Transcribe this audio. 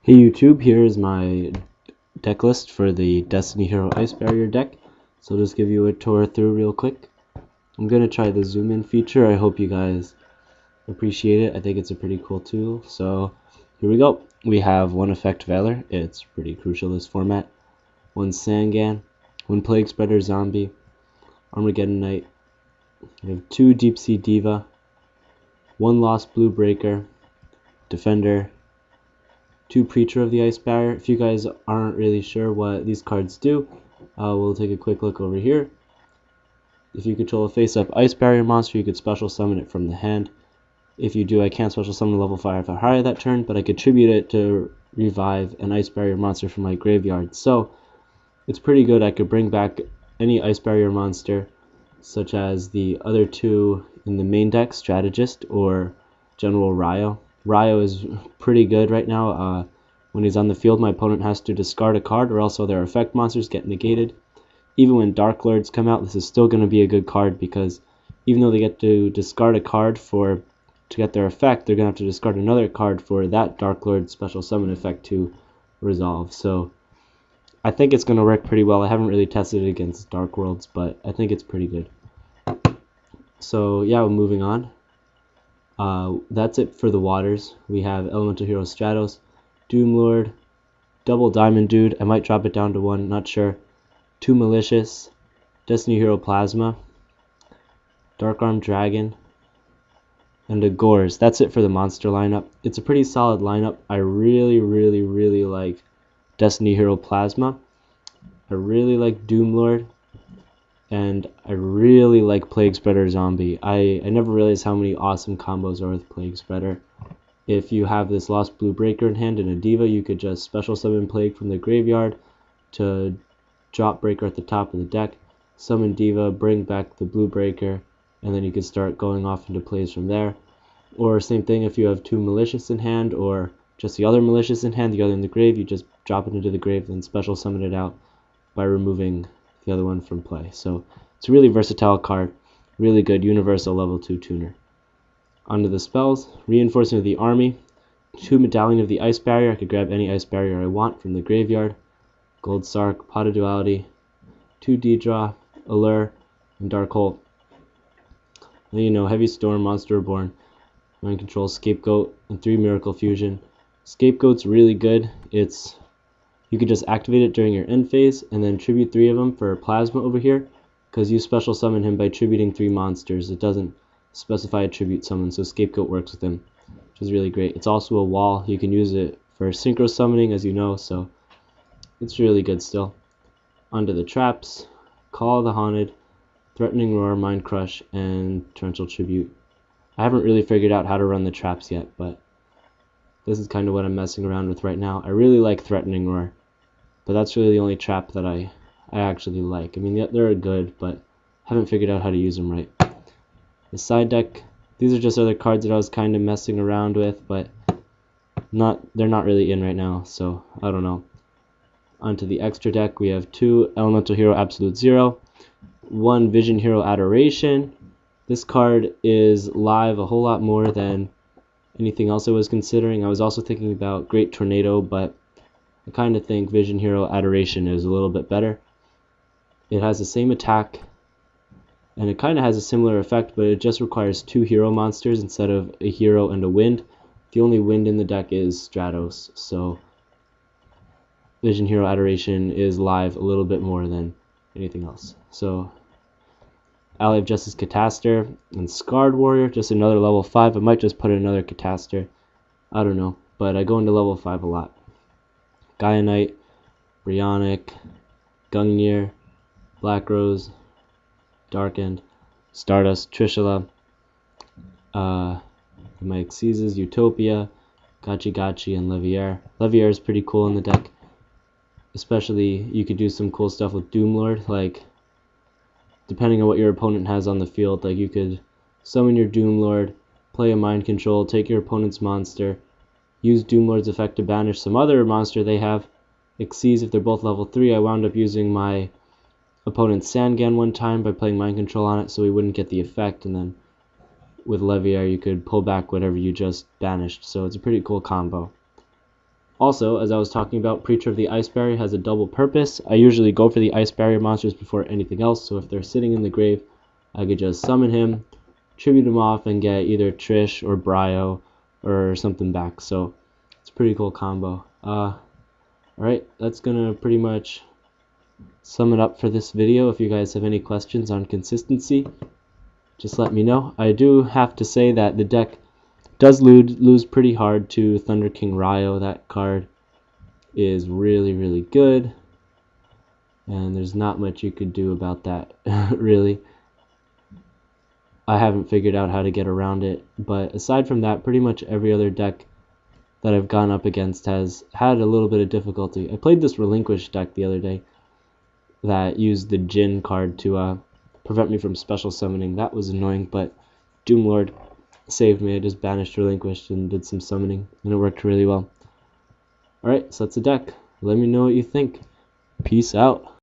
Hey YouTube, here is my deck list for the Destiny Hero Ice Barrier deck. So I'll just give you a tour through real quick. I'm going to try the zoom in feature. I hope you guys appreciate it. I think it's a pretty cool tool. So here we go. We have one Effect Valor. It's pretty crucial this format. One Sangan, one Plague Spreader Zombie, Armageddon Knight. We have two Deep Sea Diva, one Lost Blue Breaker, Defender, two Preacher of the Ice Barrier. If you guys aren't really sure what these cards do, we'll take a quick look over here. If you control a face-up Ice Barrier monster, you could special summon it from the hand. If you do, I can't special summon level 5 or higher that turn, but I could tribute it to revive an Ice Barrier monster from my graveyard. So it's pretty good. I could bring back any Ice Barrier monster, such as the other two in the main deck, Strategist or General Ryo. Ryo is pretty good right now. When he's on the field, my opponent has to discard a card, or else their effect monsters get negated. Even when Dark Lords come out, this is still going to be a good card, because even though they get to discard a card to get their effect, they're going to have to discard another card for that Dark Lord special summon effect to resolve. So I think it's going to work pretty well. I haven't really tested it against Dark Worlds, but I think it's pretty good. So yeah, we're moving on. That's it for the waters. We have Elemental Hero Stratos, Doomlord, Double Diamond Dude, I might drop it down to one, not sure, 2 Malicious, Destiny Hero Plasma, Dark Arm Dragon, and a Gores. That's it for the monster lineup. It's a pretty solid lineup. I really like Destiny Hero Plasma. I really like Doomlord. And I really like Plague Spreader Zombie. I never realized how many awesome combos are with Plague Spreader. If you have this Lost Blue Breaker in hand and a Diva, you could just special summon Plague from the graveyard to drop Breaker at the top of the deck, summon Diva, bring back the Blue Breaker, and then you could start going off into plays from there. Or same thing if you have 2 Malicious in hand, or just the other Malicious in hand, the other in the grave, you just drop it into the grave and special summon it out by removing the other one from play. So it's a really versatile card, really good universal level 2 tuner. Onto the spells. Reinforcement of the Army, 2 Medallion of the Ice Barrier. I could grab any Ice Barrier I want from the graveyard. Gold Sark, Pot of Duality, 2 D-Draw, Allure, and Dark Hole. Then you know, Heavy Storm, Monster Reborn, Mind Control, Scapegoat, and 3 Miracle Fusion. Scapegoat's really good. You could just activate it during your end phase and then tribute 3 of them for Plasma over here, because you special summon him by tributing 3 monsters. It doesn't specify a tribute summon, so Scapegoat works with him, which is really great. It's also a wall. You can use it for synchro summoning, as you know, so it's really good still. Onto the traps. Call of the Haunted, Threatening Roar, Mind Crush, and Torrential Tribute. I haven't really figured out how to run the traps yet, but this is kind of what I'm messing around with right now. I really like Threatening Roar, but that's really the only trap that I actually like. I mean, they're good, but haven't figured out how to use them right. The side deck, these are just other cards that I was kind of messing around with, but they're not really in right now, so I don't know. Onto the extra deck, we have 2 Elemental Hero Absolute Zero, 1 Vision Hero Adoration. This card is live a whole lot more than anything else I was considering. I was also thinking about Great Tornado, but I kind of think Vision Hero Adoration is a little bit better. It has the same attack, and it kind of has a similar effect, but it just requires 2 hero monsters instead of a hero and a wind. The only wind in the deck is Stratos, so Vision Hero Adoration is live a little bit more than anything else. So Ally of Justice Cataster and Scarred Warrior, just another level 5. I might just put another Cataster. I don't know, but I go into level 5 a lot. Gaia Knight, Brionic, Gungnir, Black Rose, Darkened, Stardust, Trishula, my Xyzes, Utopia, Gachi, and Levier. Levier is pretty cool in the deck. Especially, you could do some cool stuff with Doomlord, like, depending on what your opponent has on the field, like you could summon your Doomlord, play a Mind Control, take your opponent's monster, use Doomlord's effect to banish some other monster they have. Xyz, if they're both level 3, I wound up using my opponent's Sangan one time by playing Mind Control on it so he wouldn't get the effect, and then with Levier you could pull back whatever you just banished, so it's a pretty cool combo. Also, as I was talking about, Preacher of the Ice Barrier has a double purpose. I usually go for the Ice Barrier monsters before anything else, so if they're sitting in the grave, I could just summon him, tribute him off, and get either Trish or Bryo or something back. So it's a pretty cool combo. Alright, that's gonna pretty much sum it up for this video. If you guys have any questions on consistency, just let me know. I do have to say that the deck does lose pretty hard to Thunder King Ryo. That card is really good, and there's not much you could do about that. Really, I haven't figured out how to get around it, but aside from that, pretty much every other deck that I've gone up against has had a little bit of difficulty. I played this Relinquish deck the other day that used the Jin card to prevent me from special summoning. That was annoying, but Doomlord saved me. I just banished Relinquished and did some summoning, and it worked really well. Alright, so that's the deck. Let me know what you think. Peace out.